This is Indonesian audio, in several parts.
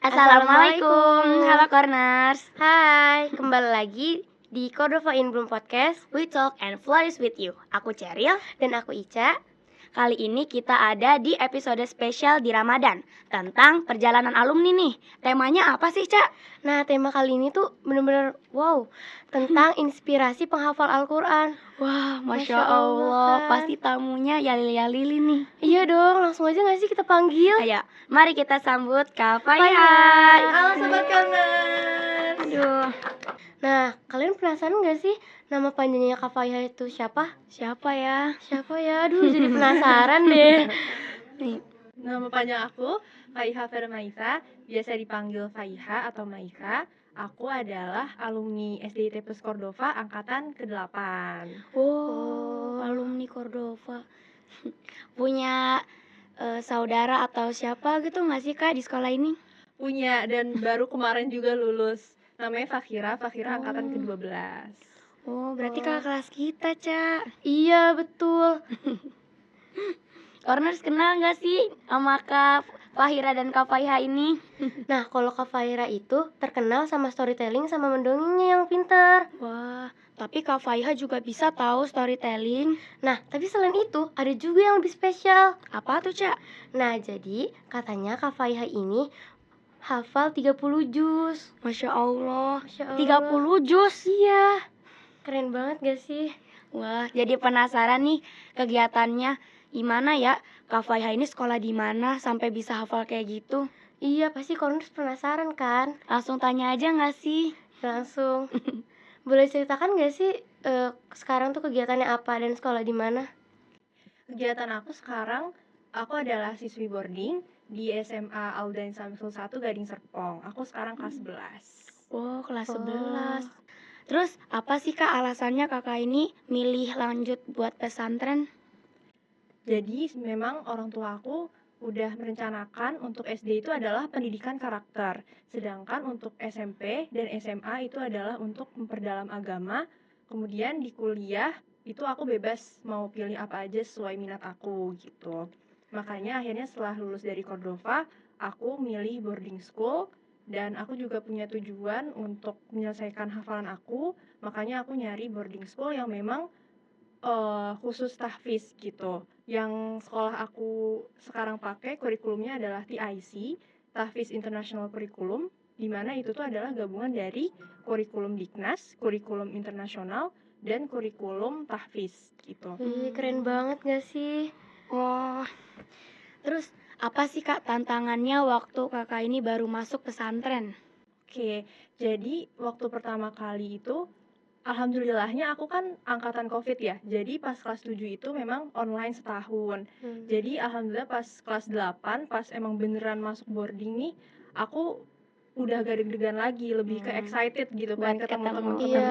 Assalamualaikum, halo Corners. Hai, kembali lagi di Cordova in Bloom Podcast. We talk and flourish with you. Aku Ceril. Dan aku Ica. Kali ini kita ada di episode spesial di Ramadan tentang perjalanan alumni nih. Temanya apa sih, Cak? Nah, tema kali ini tuh bener-bener wow, tentang inspirasi penghafal Al-Quran. Wah, Masya Masya Allah, Allah, kan? pasti tamunya Yalil-Yalili nih. Iya dong, langsung aja gak sih kita panggil? Ayo, mari kita sambut Kak Faiha. Faiha. Halo, Sobat Corners. Aduh, Nah, kalian penasaran gak sih nama panjangnya Kak Faiha itu siapa? siapa ya? Siapa ya? Aduh, jadi penasaran deh. Nih, Nama panjang aku Faiha Fermaisa, biasa dipanggil Faiha atau Maika. Aku adalah alumni SDIT Plus Cordova angkatan ke-8. wow, alumni Cordova. Punya saudara atau siapa gitu nggak sih, Kak, di sekolah ini? Punya dan baru kemarin juga lulus. Namanya Fakhira angkatan Oh. ke-12. Oh, berarti Oh. kakak kelas kita, Cak. Iya, betul. Corners kenal nggak sih sama Kak Fahira dan Kak Faiha ini? Nah, kalau Kak Faiha itu terkenal sama storytelling sama mendongengnya yang pinter. Wah, tapi Kak Faiha juga bisa tahu storytelling. Nah, tapi selain itu ada juga yang lebih spesial. Apa tuh, Cak? Nah, jadi katanya Kak Faiha ini hafal 30 juz. Masya Allah, Masya Allah. 30 juz. Iya. Keren banget gak sih? Wah, jadi penasaran nih kegiatannya. Gimana ya, Kak Faiha ini sekolah di mana sampai bisa hafal kayak gitu? Iya, pasti Corners penasaran kan? Langsung tanya aja nggak sih? Langsung. Boleh ceritakan gak sih sekarang tuh kegiatannya apa dan sekolah di mana? Kegiatan aku sekarang, aku adalah siswi boarding di SMA Aldan Samsul 1 Gading Serpong. Aku sekarang kelas 11. Oh, kelas Oh. 11. Terus apa sih, Kak, alasannya kakak ini milih lanjut buat pesantren? Jadi memang orang tua aku udah merencanakan untuk SD itu adalah pendidikan karakter. Sedangkan untuk SMP dan SMA itu adalah untuk memperdalam agama. Kemudian di kuliah itu aku bebas mau pilih apa aja sesuai minat aku gitu. Makanya akhirnya setelah lulus dari Cordova, aku milih boarding school dan aku juga punya tujuan untuk menyelesaikan hafalan aku. Makanya aku nyari boarding school yang memang khusus tahfiz gitu. Yang sekolah aku sekarang pakai kurikulumnya adalah TIC, Tahfiz International Curriculum, di mana itu tuh adalah gabungan dari kurikulum Diknas, kurikulum internasional, dan kurikulum tahfiz gitu. Wih, keren banget gak sih? Wah. Terus apa sih, Kak, tantangannya waktu kakak ini baru masuk pesantren? Oke, jadi waktu pertama kali itu alhamdulillahnya aku kan angkatan COVID ya. Jadi pas kelas 7 itu memang online setahun. Jadi alhamdulillah pas kelas 8 pas emang beneran masuk boarding nih, aku udah gak deg-degan lagi, lebih ke excited gitu Buat kan ketemu ketemu. teman-temannya.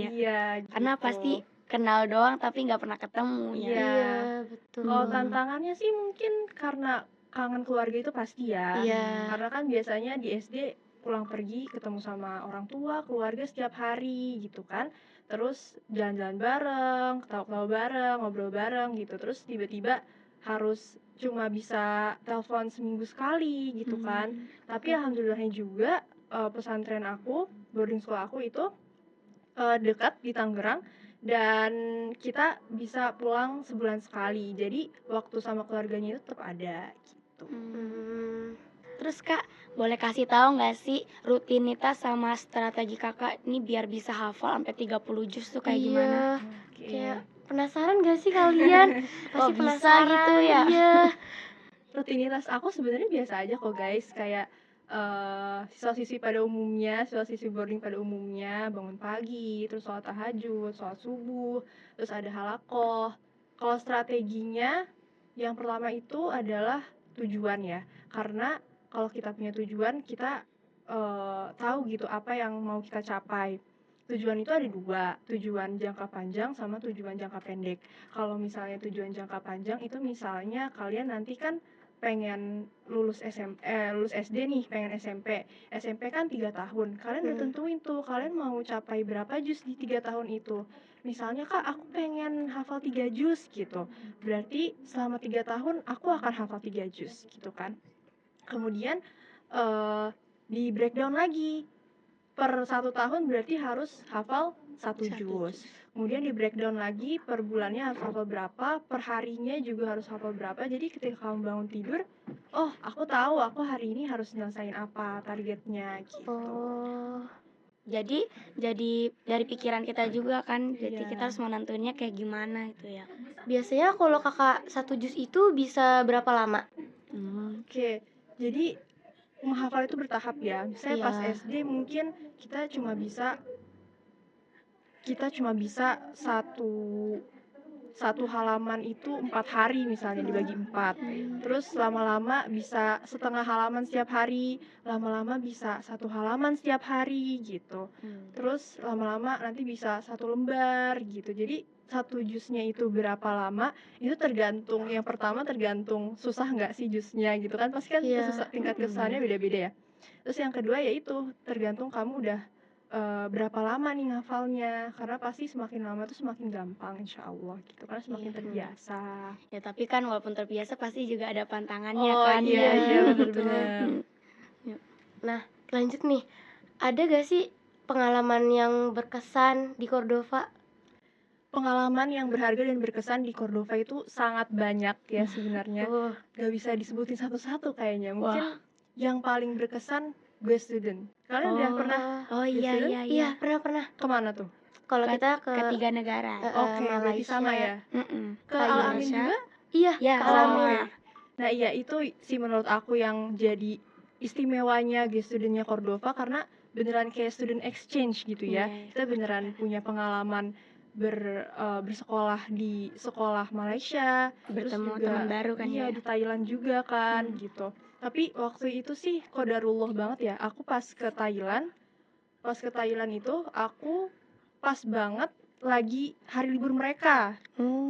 Iya. Iya, Karena gitu. pasti kenal doang tapi nggak pernah ketemu ya. Iya. Iya, betul. Kalau tantangannya sih mungkin karena kangen keluarga itu pasti ya. Iya. Karena kan biasanya di SD pulang pergi ketemu sama orang tua, keluarga setiap hari gitu kan. Terus jalan-jalan bareng, ketawa-ketawa bareng, ngobrol bareng gitu. Terus tiba-tiba harus cuma bisa telepon seminggu sekali gitu kan. Tapi alhamdulillahnya juga pesantren aku, boarding school aku itu dekat di Tangerang dan kita bisa pulang sebulan sekali. Jadi waktu sama keluarganya itu tetap ada gitu. Terus, Kak, boleh kasih tahu nggak sih rutinitas sama strategi kakak ini biar bisa hafal sampai 30 juz tuh kayak gimana? Oke. Kayak penasaran gak sih kalian? Kok Pasti bisa penasaran gitu ya? Iya. Rutinitas aku sebenarnya biasa aja kok guys, kayak siswa-siswi pada umumnya, siswa-siswi boarding pada umumnya, bangun pagi, terus sholat tahajud, sholat subuh, terus ada halakoh. Kalau strateginya, yang pertama itu adalah tujuan ya, karena kalau kita punya tujuan, kita tahu gitu apa yang mau kita capai. Tujuan itu ada dua, tujuan jangka panjang sama tujuan jangka pendek. Kalau misalnya tujuan jangka panjang itu misalnya kalian nanti kan pengen lulus lulus SD nih, pengen SMP. SMP kan 3 tahun. Kalian udah tentuin tuh, kalian mau capai berapa juz di 3 tahun itu. Misalnya, Kak, aku pengen hafal 3 juz gitu. Berarti selama 3 tahun aku akan hafal 3 juz gitu kan. Kemudian di breakdown lagi. Per 1 tahun berarti harus hafal 1 1 juz. juz. Kemudian di breakdown lagi per bulannya harus hafal berapa, per harinya juga harus hafal berapa. Jadi ketika kamu bangun tidur, oh aku tahu aku hari ini harus nyelesain apa targetnya gitu. Oh, Jadi dari pikiran kita juga kan. Jadi Iya. kita harus menentuinnya kayak gimana gitu ya. biasanya kalau kakak 1 juz itu bisa berapa lama? Oke, jadi menghafal itu bertahap ya. Misalnya pas Iya. SD mungkin kita cuma bisa satu halaman itu 4 hari misalnya dibagi 4. Terus lama-lama bisa setengah halaman setiap hari, lama-lama bisa 1 halaman setiap hari gitu. Terus lama-lama nanti bisa 1 lembar gitu. Jadi 1 jusnya itu berapa lama, itu tergantung, yang pertama tergantung susah nggak sih jusnya gitu kan, pasti kan Iya. tingkat kesusahannya beda-beda ya. Terus yang kedua yaitu tergantung kamu udah berapa lama nih ngafalnya, karena pasti semakin lama tuh semakin gampang insyaallah gitu, karena semakin Iya. terbiasa. Ya tapi kan walaupun terbiasa pasti juga ada pantangannya Oh kan. iya, iya, bener-bener. Nah, lanjut nih. Ada gak sih pengalaman yang berkesan di Cordova? Pengalaman yang berharga dan berkesan di Cordova itu sangat banyak ya sebenarnya. Oh, Gak bisa disebutin satu-satu kayaknya. Mungkin yang paling berkesan gue student. Kalian udah pernah Oh Gue iya student? iya iya, iya. pernah. kemana tuh? Kalau kita ke Ke 3 negara. Oke, berarti Malaysia. sama ya. Ke Ke Al Amin Indonesia. juga? Iya, Ya, ke Oh, Alamin. oke. Nah iya itu sih menurut aku yang jadi istimewanya studentnya Cordova, karena beneran kayak student exchange gitu ya. Iya. Kita beneran punya pengalaman bersekolah di sekolah Malaysia, terus Bertemu juga teman baru kan iya ya. di Thailand juga kan gitu. Tapi waktu itu sih qadarullah banget ya. Aku pas ke Thailand itu aku pas banget lagi hari libur mereka.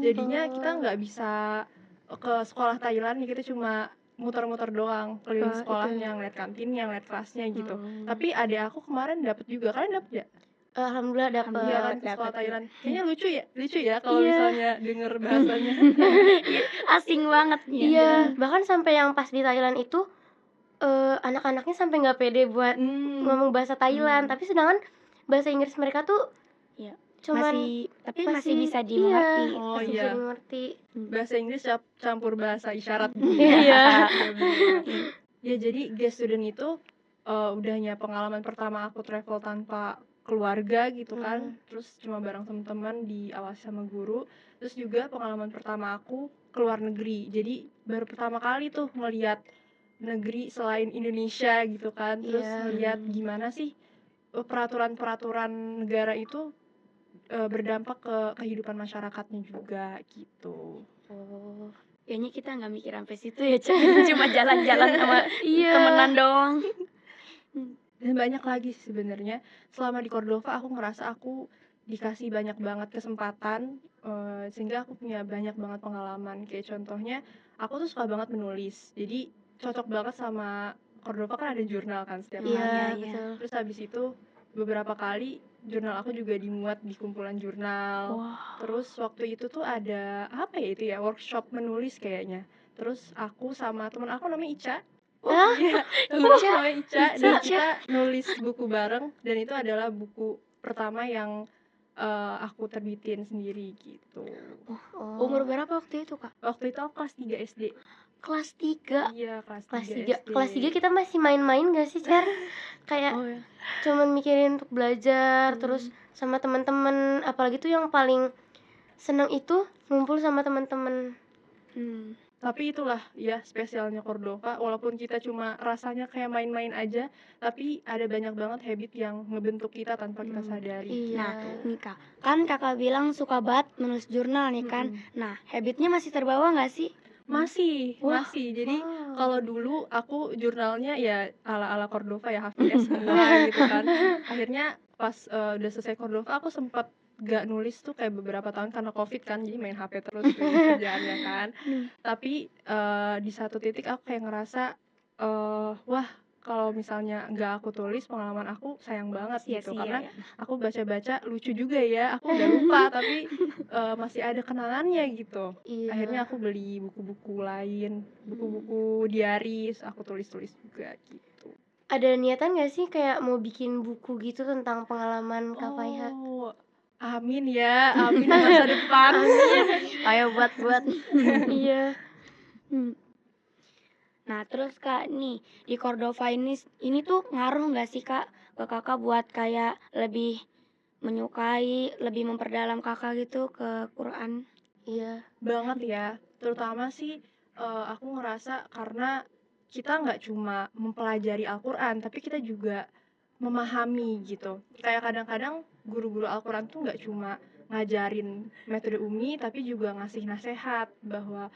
Jadinya kita nggak bisa ke sekolah Thailand, kita cuma muter-muter doang keliling Oh, sekolahnya, ngeliat kantinnya, ngeliat kelasnya gitu. Tapi adik aku kemarin dapet juga, kalian dapet ya? Alhamdulillah dapet. Iya kan, ke Dapet, sekolah dapet. Thailand. Kayaknya lucu ya kalau Iya. misalnya denger bahasanya. Asing banget ya. Iya, bahkan sampai yang pas di Thailand itu anak-anaknya sampai nggak pede buat ngomong bahasa Thailand, tapi sedangkan bahasa Inggris mereka tuh Iya. cuman Masih bisa dimengerti. Iya, Oh, masih iya. bisa dimengerti. Bahasa Inggris campur bahasa isyarat gitu. Iya. Ya jadi guest student itu udahnya pengalaman pertama aku travel tanpa keluarga gitu kan, terus cuma bareng teman-teman diawasi sama guru, terus juga pengalaman pertama aku keluar negeri, jadi baru pertama kali tuh ngeliat negeri selain Indonesia gitu kan, terus Iya. ngeliat gimana sih peraturan-peraturan negara itu berdampak ke kehidupan masyarakatnya juga gitu. Oh. Kayaknya kita nggak mikir sampai situ ya, cuma jalan-jalan sama Iya. temenan doang. Dan banyak lagi sih sebenarnya. Selama di Cordova aku ngerasa aku dikasih banyak banget kesempatan, sehingga aku punya banyak banget pengalaman. Kayak contohnya aku tuh suka banget menulis, jadi cocok banget sama Cordova kan ada jurnal kan setiap hari. Iya, Iya. betul. Terus habis itu beberapa kali jurnal aku juga dimuat di kumpulan jurnal. Terus waktu itu tuh ada apa ya itu ya, workshop menulis kayaknya. Terus aku sama teman aku namanya Ica. Iya, temen aku namanya Ica, dan kita nulis buku bareng, dan itu adalah buku pertama yang aku terbitin sendiri gitu. Umur berapa waktu itu, Kak? Waktu itu aku kelas 3 SD. Kelas 3. Iya, kelas 3 Kelas 3. SD. Kelas 3 kita masih main-main gak sih, Cer? Kayak Oh ya. cuman mikirin untuk belajar, terus sama teman-teman, apalagi tuh yang paling seneng itu ngumpul sama teman-teman. Tapi itulah ya spesialnya Cordova, walaupun kita cuma rasanya kayak main-main aja, tapi ada banyak banget habit yang ngebentuk kita tanpa kita sadari. Iya. Nah, nih Kak, kan Kakak bilang suka banget menulis jurnal nih kan. Nah, habitnya masih terbawa nggak sih? Masih. Jadi kalau dulu aku jurnalnya ya ala-ala Cordova ya, HVS semua gitu kan. Akhirnya pas udah selesai Cordova aku sempat gak nulis tuh kayak beberapa tahun karena COVID kan, jadi main HP terus tuh kerjaannya kan. Tapi di satu titik aku kayak ngerasa wah kalau misalnya nggak aku tulis pengalaman aku sayang banget gitu, karena aku baca-baca lucu juga ya, aku udah lupa tapi masih ada kenangannya gitu. Iya. Akhirnya aku beli buku-buku lain, buku-buku diaris, aku tulis-tulis juga gitu. Ada niatan gak sih kayak mau bikin buku gitu tentang pengalaman Kak Faiha? Oh, amin ya, amin di masa depan. Amin. Ayo buat. Iya. Hmm. Nah, terus Kak, nih di Cordova ini tuh ngaruh nggak sih Kak ke Kakak buat kayak lebih menyukai, lebih memperdalam Kakak gitu ke Quran? Iya. Banget ya, terutama sih aku ngerasa karena kita nggak cuma mempelajari Al-Quran, tapi kita juga memahami gitu. Kayak kadang-kadang guru-guru Al-Quran tuh nggak cuma ngajarin metode Umi, tapi juga ngasih nasihat bahwa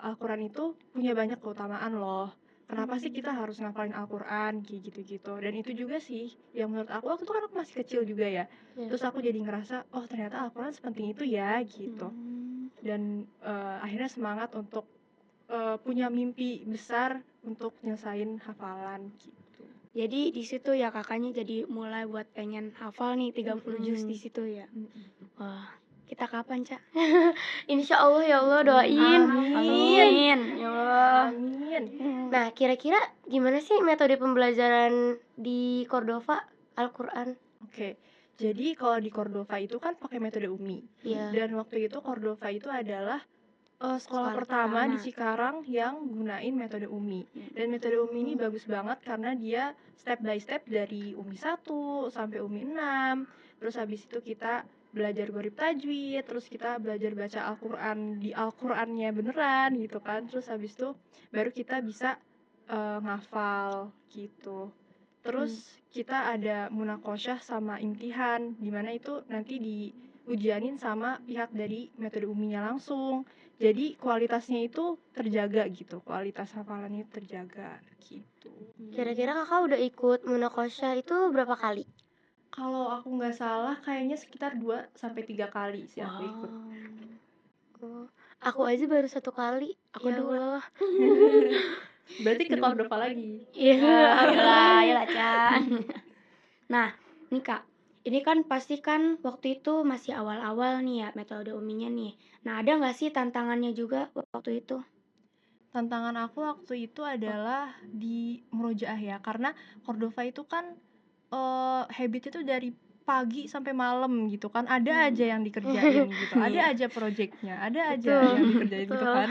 Al-Quran itu punya banyak keutamaan loh. Kenapa sih kita harus ngafalin Al-Quran kayak gitu-gitu. Dan itu juga sih yang menurut aku, waktu itu kan aku masih kecil juga ya. Iya. Terus aku jadi ngerasa, oh ternyata Al-Quran sepenting itu ya gitu. Dan akhirnya semangat untuk punya mimpi besar untuk nyelesain hafalan gitu. Jadi di situ ya Kakaknya jadi mulai buat pengen hafal nih 30 juz di situ ya. Wah, kita kapan, Cak? Insya Allah ya Allah, doain. Amin. Ya Allah. Amin. Nah, kira-kira gimana sih metode pembelajaran di Cordova Al-Quran? Oke. Jadi kalau di Cordova itu kan pakai metode Umi. Iya. Dan waktu itu Cordova itu adalah sekolah Sekolah pertama di pertama. Cikarang yang gunain metode Umi. Dan metode Umi ini bagus banget karena dia step by step dari Umi 1 sampai Umi 6. Terus habis itu kita belajar gharib tajwid, terus kita belajar baca Al-Quran di Al-Qurannya beneran gitu kan. Terus habis itu baru kita bisa ngafal gitu. Terus kita ada munakosyah sama imtihan, dimana itu nanti diujianin sama pihak dari metode Uminya langsung. Jadi kualitasnya itu terjaga gitu, kualitas hafalannya terjaga gitu. Kira-kira kakak udah ikut munakosyah itu berapa kali? Kalau aku nggak salah kayaknya sekitar 2-3 kali sih aku ikut. Oh, aku aja baru 1 kali. Aku Ya 2. Allah. Berarti ke Cordova lagi. Iya. Ayolah, Cak. Nah, nih Kak, ini kan pasti kan waktu itu masih awal-awal nih ya metode Uminya nih. Nah, ada nggak sih tantangannya juga waktu itu? Tantangan aku waktu itu adalah di murojaah ya, karena Cordova itu kan habit itu dari pagi sampai malam gitu kan, ada aja yang dikerjain gitu, ada aja projectnya, ada aja Betul, yang dikerjain gitu betul. kan.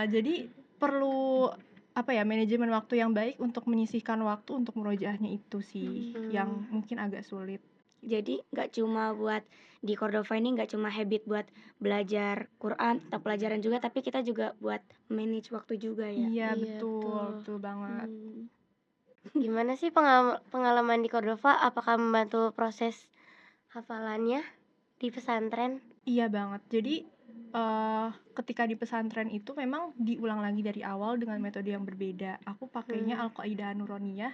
Jadi perlu apa ya, manajemen waktu yang baik untuk menyisihkan waktu untuk murojaahnya itu sih yang mungkin agak sulit. Jadi nggak cuma buat di Cordova ini nggak cuma habit buat belajar Quran atau pelajaran juga, tapi kita juga buat manage waktu juga ya. Iya, Iya, betul, betul. betul banget. Gimana sih pengalaman di Cordova? Apakah membantu proses hafalannya di pesantren? Iya banget. Jadi ketika di pesantren itu memang diulang lagi dari awal dengan metode yang berbeda. Aku pakainya Al-Qaidah Nuroniyah.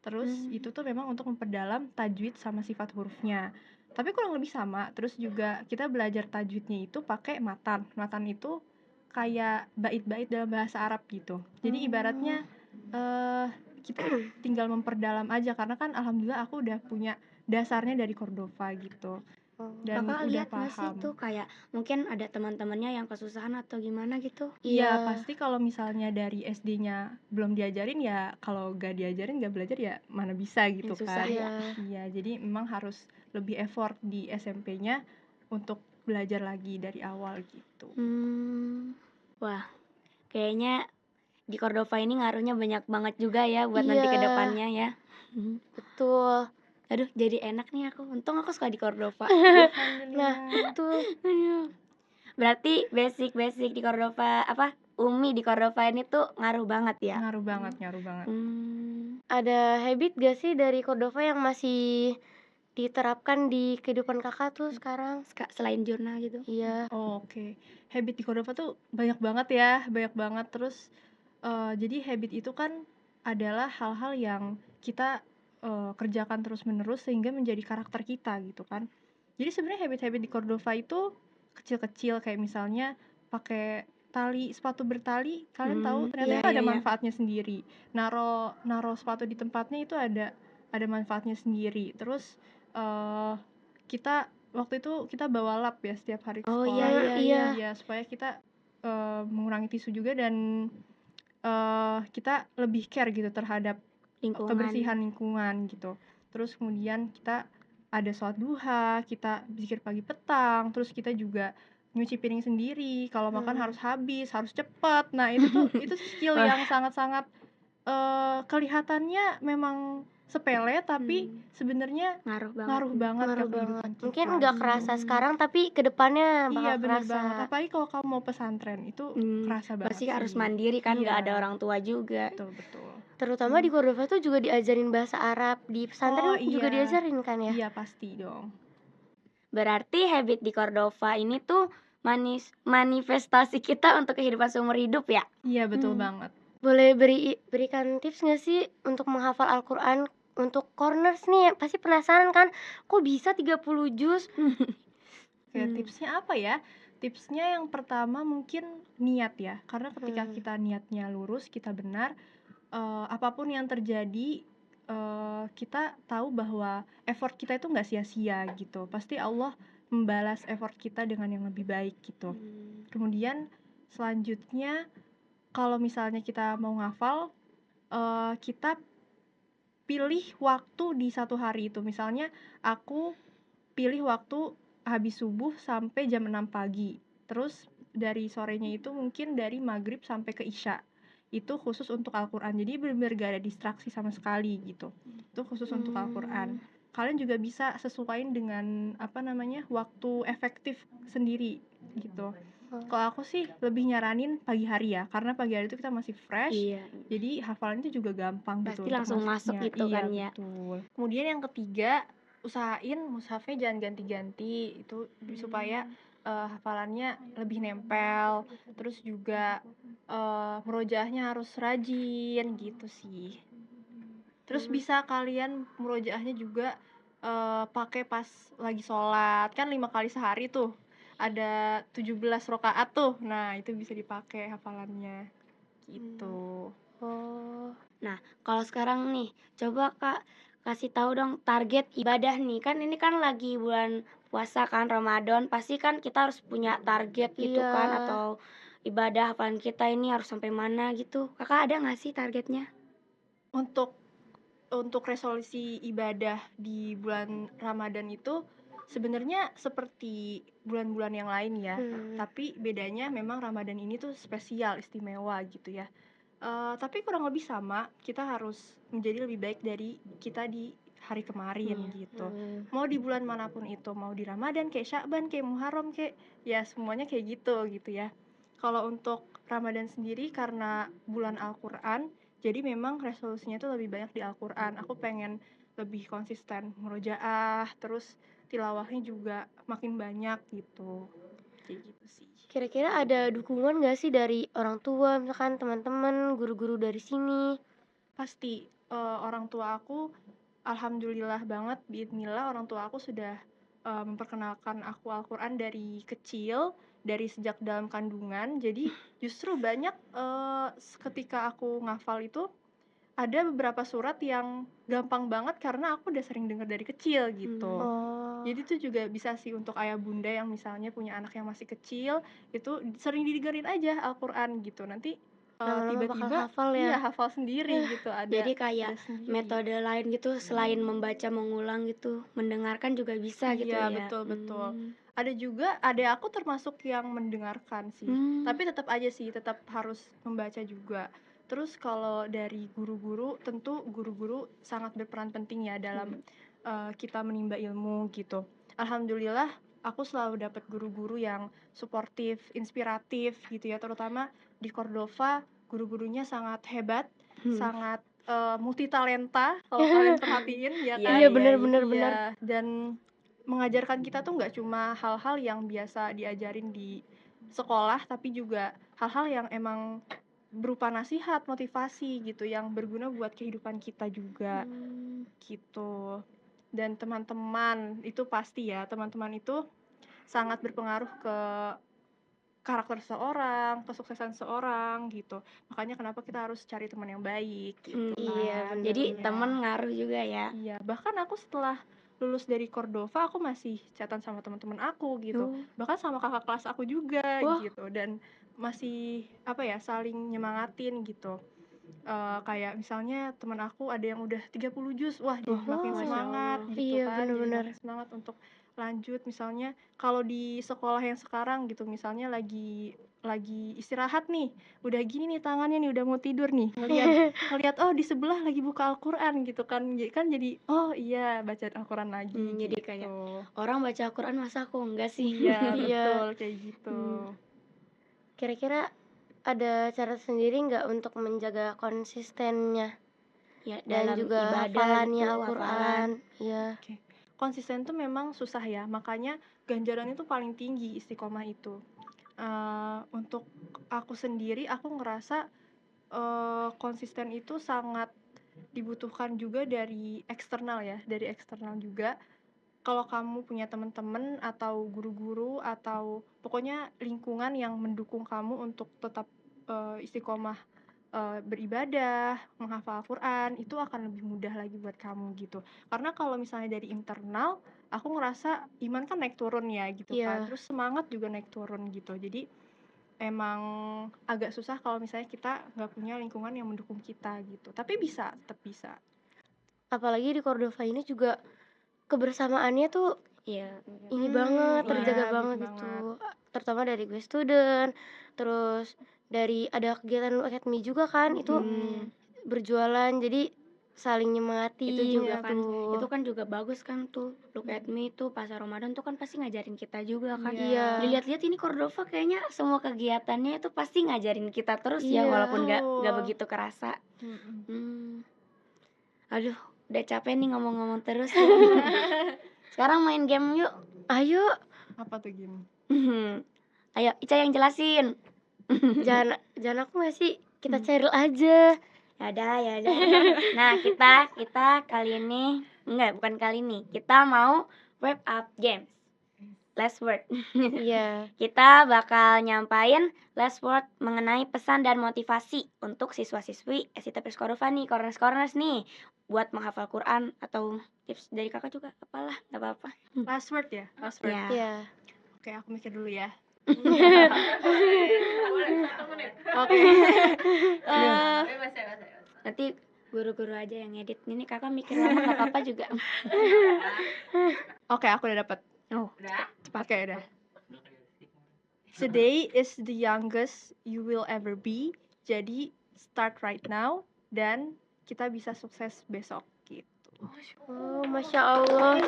Terus itu tuh memang untuk memperdalam tajwid sama sifat hurufnya. Tapi kurang lebih sama. Terus juga kita belajar tajwidnya itu pakai matan. Matan itu kayak bait-bait dalam bahasa Arab gitu. Jadi ibaratnya kita tinggal memperdalam aja karena kan alhamdulillah aku udah punya dasarnya dari Cordova gitu. Dan Kakak udah lihat nggak sih paham. tuh kayak mungkin ada teman-temannya yang kesusahan atau gimana gitu? Iya, pasti kalau misalnya dari SD-nya belum diajarin ya, kalau gak diajarin gak belajar ya mana bisa gitu Susah kan. ya. Iya, jadi memang harus lebih effort di SMP-nya untuk belajar lagi dari awal gitu. Wah, kayaknya di Cordova ini ngaruhnya banyak banget juga ya buat nanti ke depannya ya. Betul. Aduh, jadi enak nih aku. Untung aku suka di Cordova. Nah, betul. Berarti basic-basic di Cordova Umi di Cordova ini tuh ngaruh banget ya. Ngaruh banget. Ada habit gak sih dari Cordova yang masih diterapkan di kehidupan kakak tuh sekarang? Selain jurnal gitu. Iya. Oke. Habit di Cordova tuh banyak banget ya, banyak banget. Terus jadi habit itu kan adalah hal-hal yang kita kerjakan terus-menerus sehingga menjadi karakter kita gitu kan. Jadi sebenarnya habit-habit di Cordova itu kecil-kecil, kayak misalnya pakai sepatu bertali. Kalian tahu ternyata Iya, itu ada iya. manfaatnya sendiri. Naro sepatu di tempatnya itu ada manfaatnya sendiri. Terus kita waktu itu kita bawa lap ya setiap hari ke Oh sekolah. iya. Iya, supaya kita mengurangi tisu juga dan kita lebih care gitu terhadap Lingkungan. kebersihan lingkungan gitu. Terus kemudian kita ada sholat duha, kita zikir pagi petang, terus kita juga nyuci piring sendiri, kalau makan harus habis, harus cepet. Nah itu skill Wah. yang sangat-sangat kelihatannya memang sepele tapi sebenarnya Ngaruh banget. ngaruh banget ke Ngaruh kehidupan banget. kita Mungkin nggak gitu. kerasa sekarang tapi kedepannya bakal Iya bener kerasa. banget, apalagi kalau kamu mau pesantren itu kerasa banget Pasti sih. harus mandiri kan, nggak ada Iya, orang tua juga. betul. Terutama di Cordova tuh juga diajarin bahasa Arab. Di pesantren Oh juga iya, diajarin kan ya? iya pasti dong. Berarti habit di Cordova ini tuh manifestasi kita untuk kehidupan seumur hidup ya? Iya betul banget. Boleh berikan tips nggak sih untuk menghafal Al-Quran untuk corners nih? Pasti penasaran kan, kok bisa 30 juz? Oke, tipsnya apa ya? Tipsnya yang pertama mungkin niat ya, karena ketika kita niatnya lurus, kita benar, apapun yang terjadi, kita tahu bahwa effort kita itu nggak sia-sia gitu. Pasti Allah membalas effort kita dengan yang lebih baik gitu. Kemudian selanjutnya kalau misalnya kita mau ngafal, kita pilih waktu di satu hari itu. Misalnya aku pilih waktu habis subuh sampai jam 6 pagi. Terus dari sorenya itu mungkin dari maghrib sampai ke isya. Itu khusus untuk Al-Quran. Jadi benar-benar gak ada distraksi sama sekali gitu. Itu khusus untuk Al-Quran. Kalian juga bisa sesuaiin dengan waktu efektif sendiri gitu. Kalau aku sih lebih nyaranin pagi hari ya, karena pagi hari itu kita masih fresh. Iya. Jadi hafalan itu juga gampang gitu. Pasti untuk langsung masuk masuknya. gitu kan ya. Betul. Kemudian yang ketiga, usahain mushafnya jangan ganti-ganti itu supaya hafalannya lebih nempel. Terus juga murojaahnya harus rajin gitu sih. Terus bisa kalian murojaahnya juga pakai pas lagi sholat, kan 5 kali sehari tuh ada 17 rakaat tuh. Nah itu bisa dipakai hafalannya gitu. Nah, kalau sekarang nih, coba Kak kasih tahu dong target ibadah nih. Kan ini kan lagi bulan puasa kan, Ramadan. Pasti kan kita harus punya target gitu kan, Iya. atau ibadah hafalan kita ini harus sampai mana gitu. Kakak ada nggak sih targetnya? Untuk resolusi ibadah di bulan Ramadan itu sebenarnya seperti bulan-bulan yang lain ya, tapi bedanya memang Ramadan ini tuh spesial, istimewa gitu ya. Tapi kurang lebih sama, kita harus menjadi lebih baik dari kita di hari kemarin gitu. Mau di bulan manapun itu, mau di Ramadan kayak Sya'ban, kayak Muharram, kayak ya semuanya kayak gitu ya. Kalau untuk Ramadan sendiri karena bulan Al-Quran, jadi memang resolusinya tuh lebih banyak di Al-Quran. Aku pengen lebih konsisten murojaah, terus tilawahnya juga makin banyak gitu. Kayak gitu sih. Kira-kira ada dukungan nggak sih dari orang tua, misalkan teman-teman, guru-guru dari sini? Pasti orang tua aku alhamdulillah banget, biidznillah orang tua aku sudah memperkenalkan aku Al-Quran dari kecil, dari sejak dalam kandungan. Jadi justru banyak ketika aku ngafal itu ada beberapa surat yang gampang banget karena aku udah sering dengar dari kecil gitu. Jadi itu juga bisa sih untuk ayah bunda yang misalnya punya anak yang masih kecil, itu sering didengerin aja Al-Quran gitu. Nanti Lama-lama bakal tiba-tiba hafal ya. iya hafal sendiri gitu. Jadi kayak sendiri. metode lain gitu selain membaca mengulang gitu, mendengarkan juga bisa gitu Iya ya. betul. Ada juga adek aku termasuk yang mendengarkan sih, tapi tetap aja sih tetap harus membaca juga. Terus kalau dari guru-guru, tentu guru-guru sangat berperan penting ya dalam kita menimba ilmu gitu. Alhamdulillah aku selalu dapat guru-guru yang suportif, inspiratif gitu ya, terutama di Cordova guru-gurunya sangat hebat, sangat multitalenta kalau kalian perhatiin ya kan. Iya bener. Iya, dan mengajarkan kita tuh nggak cuma hal-hal yang biasa diajarin di sekolah, tapi juga hal-hal yang emang berupa nasihat, motivasi gitu, yang berguna buat kehidupan kita juga gitu. Dan teman-teman itu pasti ya, teman-teman itu sangat berpengaruh ke karakter seseorang, kesuksesan seseorang gitu. Makanya kenapa kita harus cari teman yang baik gitu Iya, kan. bener. Jadi Iya. temen ngaruh juga ya. Iya, bahkan aku setelah lulus dari Cordova aku masih chatan sama teman-teman aku gitu. Bahkan sama kakak kelas aku juga Wah. gitu, dan masih saling nyemangatin gitu. Kayak misalnya teman aku ada yang udah 30 juz, wah jadi makin Wow. semangat Allah. gitu Iya, kan, jadi bener-bener. makin semangat untuk lanjut. Misalnya kalau di sekolah yang sekarang gitu, misalnya lagi istirahat nih, udah gini nih tangannya nih, udah mau tidur nih, ngelihat oh di sebelah lagi buka Al-Quran gitu kan, jadi oh iya baca Al-Quran lagi Jadi gitu. kayak orang baca Al-Quran masa aku enggak sih? Iya Iya. betul kayak gitu. Kira-kira ada cara sendiri nggak untuk menjaga konsistennya Ya dan dalam juga ibadah hafalannya gitu, Al-Quran? hafalan. Iya. Oke. Konsisten tuh memang susah ya, makanya ganjarannya tuh paling tinggi istiqomah itu. Untuk aku sendiri, aku ngerasa konsisten itu sangat dibutuhkan juga dari eksternal ya, dari eksternal juga. Kalau kamu punya teman-teman atau guru-guru atau pokoknya lingkungan yang mendukung kamu untuk tetap istiqomah beribadah, menghafal Al-Quran, itu akan lebih mudah lagi buat kamu gitu. Karena kalau misalnya dari internal, aku ngerasa iman kan naik turun ya gitu kan. Iya. Terus semangat juga naik turun gitu. Jadi emang agak susah kalau misalnya kita nggak punya lingkungan yang mendukung kita gitu. Tapi bisa, tetap bisa. Apalagi di Cordova ini juga kebersamaannya tuh Iya. ini banget, Iya, terjaga big banget banget. gitu. Terutama dari gue student, terus dari ada kegiatan Look at Me juga kan, itu berjualan, jadi saling nyemangati Itu juga kan, gitu. itu kan juga bagus kan tuh. Look at Me tuh pas Ramadan tuh kan pasti ngajarin kita juga kan. Iya. Dilihat-lihat ini Cordova kayaknya semua kegiatannya itu pasti ngajarin kita terus ya, Iya. walaupun nggak Betul. begitu kerasa. Mm-mm. Aduh, udah capek nih ngomong-ngomong terus. Sekarang main game yuk. Ayo, Apa tuh game? Ayo, Ica yang jelasin. jangan aku nggak sih? Kita Cheryl aja. Ya udah. Nah, kita kali ini bukan kali ini. Kita mau wrap up games. Last word. Iya. Kita bakal nyampain last word mengenai pesan dan motivasi untuk siswa-siswi SITP Cordova nih, Corners nih, buat menghafal Quran atau tips dari kakak juga, apalah, nggak apa-apa. Last word ya? Last word. Ya. Iya. Oke, aku mikir dulu ya. Oke. Nanti guru-guru aja yang edit. Ini kakak mikir lama nggak apa-apa juga. Oke, aku udah dapet. Oh, Cepat. Oke, udah. Today is the youngest you will ever be. Jadi start right now dan kita bisa sukses besok gitu. Oh, Masya Allah.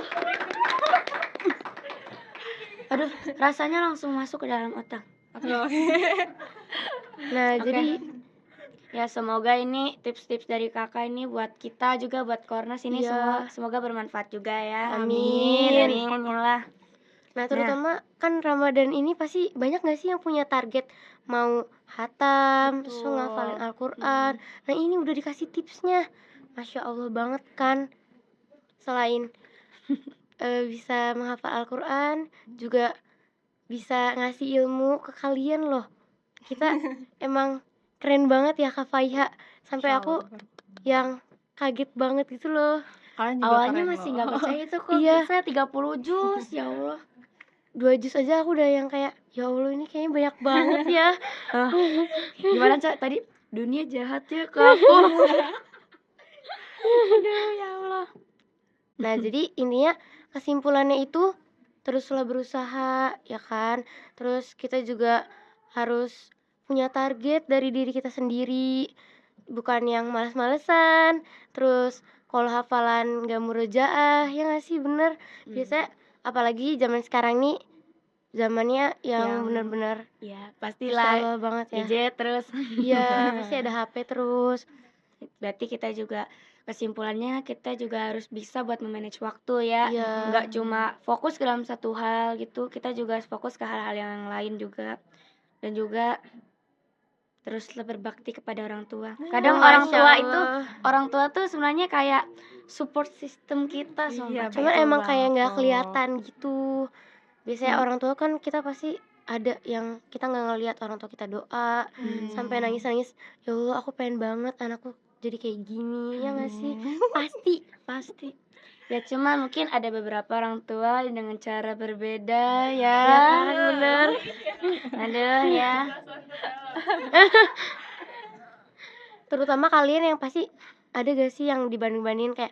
aduh, rasanya langsung masuk ke dalam otak. Nah, Oke. jadi Ya semoga ini tips-tips dari kakak ini buat kita juga, buat Corners ini Iya. semoga bermanfaat juga ya. Amin. Lah. Nah, terutama kan Ramadan ini pasti banyak gak sih yang punya target mau hatam, terus Betul. ngafalin Al-Quran. Nah, ini udah dikasih tipsnya. Masya Allah banget kan. Selain bisa menghafal Al-Quran, juga bisa ngasih ilmu ke kalian loh. Kita emang keren banget ya Kak Faiha. Sampai Insya aku Allah. yang kaget banget gitu loh. Kalian juga Awalnya keren masih loh. nggak percaya tuh kok Iya. bisa 30 juz, ya Allah. 2 juz aja aku udah yang kayak, ya Allah ini kayaknya banyak banget ya. Gimana Cak tadi? Dunia jahat ya ke aku. Aduh ya Allah. Nah, jadi intinya kesimpulannya itu teruslah berusaha, ya kan? Terus kita juga harus punya target dari diri kita sendiri, bukan yang malas-malesan. Terus kalau hafalan gak murojaah, ya gak sih, bener? Biasanya apalagi zaman sekarang nih, zamannya yang bener-bener Ya Masya pastilah Allah banget ya. gadget terus. Iya, pasti ada HP terus. Berarti kita juga kesimpulannya kita juga harus bisa buat memanage waktu ya. Iya. Nggak cuma fokus ke dalam satu hal gitu, kita juga harus fokus ke hal-hal yang lain juga. Dan juga teruslah berbakti kepada orang tua. Kadang Masya orang tua tuh sebenarnya kayak support system kita, Iya, sumpah. Cuman betul emang kayak banget nggak tuh. kelihatan gitu. Biasanya orang tua kan kita pasti ada yang kita nggak ngelihat orang tua kita doa sampai nangis-nangis, ya Allah aku pengen banget anakku jadi kayak gini, ya nggak sih? Pasti. Ya cuma mungkin ada beberapa orang tua dengan cara berbeda ya. Ya kan, bener. Aduh ya. Terutama kalian yang pasti ada gak sih yang dibanding-bandingin kayak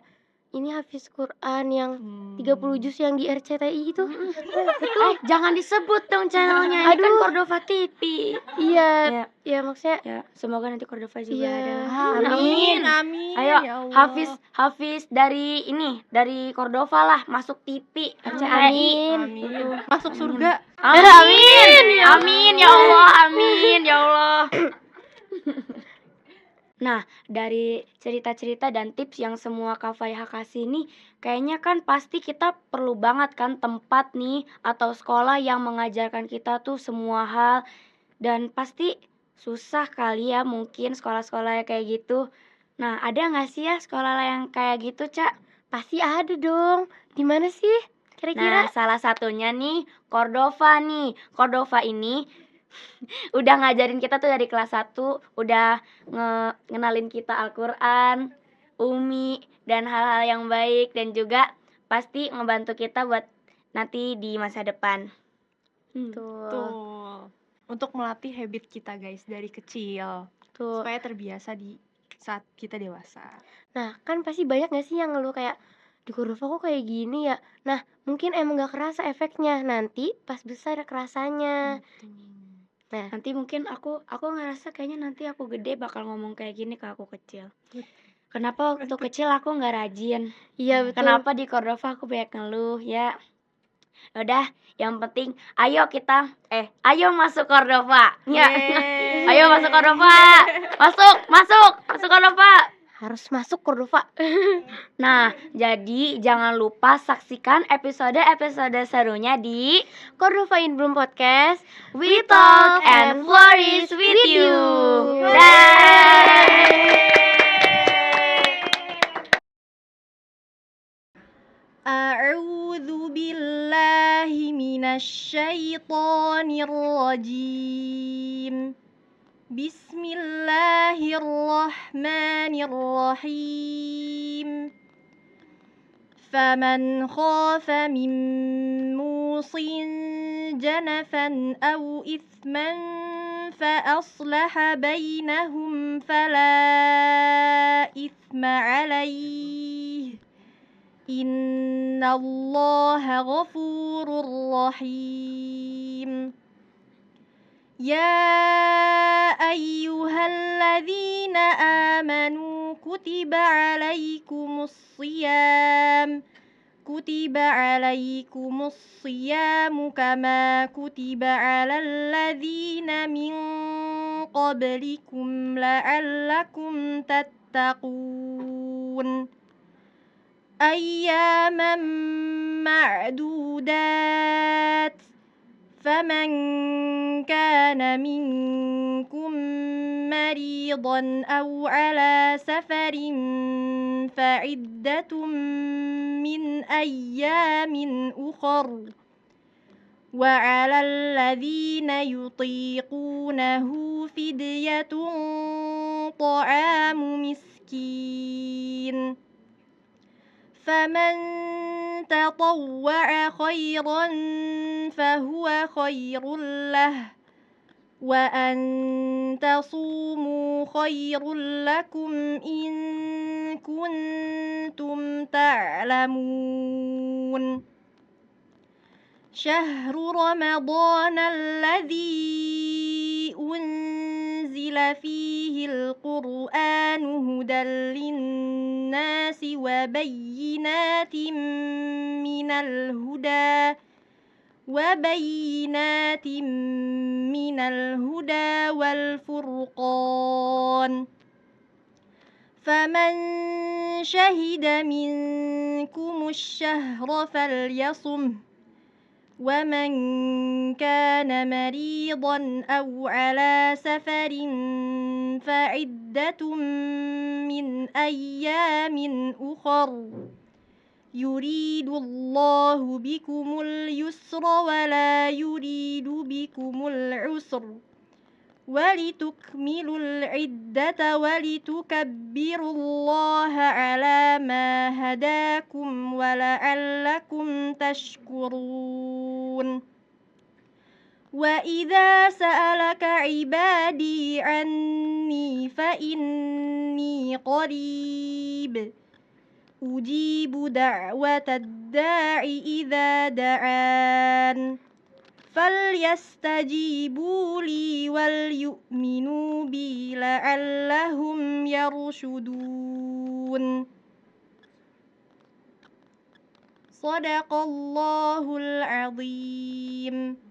ini hafiz Quran yang 30 juz yang di RCTI itu. Betul. Jangan disebut dong channelnya. Ini kan Aduh. Cordova TV. Iya, Ya, ya maksudnya ya, semoga nanti Cordova juga iya. ada. Amin, Amin. amin. Ayo, ya Allah. Hafiz dari Cordova lah masuk TV RCTI. Amin. Amin. Masuk surga. Amin. Amin ya Allah, amin ya Allah. Nah, dari cerita-cerita dan tips yang semua Kak Faiha kasih nih, kayaknya kan pasti kita perlu banget kan tempat nih atau sekolah yang mengajarkan kita tuh semua hal, dan pasti susah kali ya mungkin sekolah-sekolah yang kayak gitu. Nah, ada nggak sih ya sekolah yang kayak gitu, Cak? Pasti ada dong. Di mana sih? Kira-kira? Nah, salah satunya nih Cordova nih. Cordova ini udah ngajarin kita tuh dari kelas 1, udah ngenalin kita Al-Qur'an, Umi, dan hal-hal yang baik, dan juga pasti ngebantu kita buat nanti di masa depan. Tuh. Tuh. Untuk melatih habit kita guys dari kecil. Tuh. Supaya terbiasa di saat kita dewasa. Nah, kan pasti banyak gak sih yang ngeluh kayak di Cordova kok kayak gini ya. Nah, mungkin emang gak kerasa efeknya. Nanti pas besar kerasanya. Nah, Nanti mungkin aku ngerasa kayaknya nanti aku gede bakal ngomong kayak gini ke aku kecil. Kenapa waktu kecil aku nggak rajin? iya betul. Kenapa di Cordova aku banyak ngeluh ya? Udah, yang penting ayo masuk Cordova. Ya. Yeay. Ayo masuk Cordova. Masuk Cordova. Harus masuk Cordova. Nah, jadi jangan lupa saksikan episode-episode serunya di Cordova in Bloom Podcast. We Talk and Flourish with You. A'udzu billahi minasyaitonir rajim. Bismillahirrahmanirrahim. Faman khafa min musin janafan aw ithman fa aslaha bainahum fala ithma alayhi. Innallaha ghafurur rahim. Ya ayyuhalladzina amanu kutiba alaikumus siyamu kama kutiba alal ladzina min qablikum la'allakum tattaqun. Ayyaman ma'dudat. فمن كان منكم مريضا أو على سفر فعدة من أيام أخر وعلى الذين يطيقونه فدية طعام مسكين فمن تطوع خيرا فهو خير له وأن تصوموا خير لكم إن كنتم تعلمون. شهر رمضان الذي أنزل فيه القرآن هدى للناس وبينات من الهدى والفرقان فمن شهد منكم الشهر فليصمه ومن كان مريضا أو على سفر فعدة من أيام أخر يريد الله بكم اليسر ولا يريد بكم العسر ولتكملوا العدة ولتكبروا الله على ما هداكم ولعلكم تشكرون. وإذا سألك عبادي عني فإني قريب أجيب دعوة الداع إذا دعان فليستجيبوا لي وليؤمنوا بي لعلهم يرشدون صدق الله العظيم.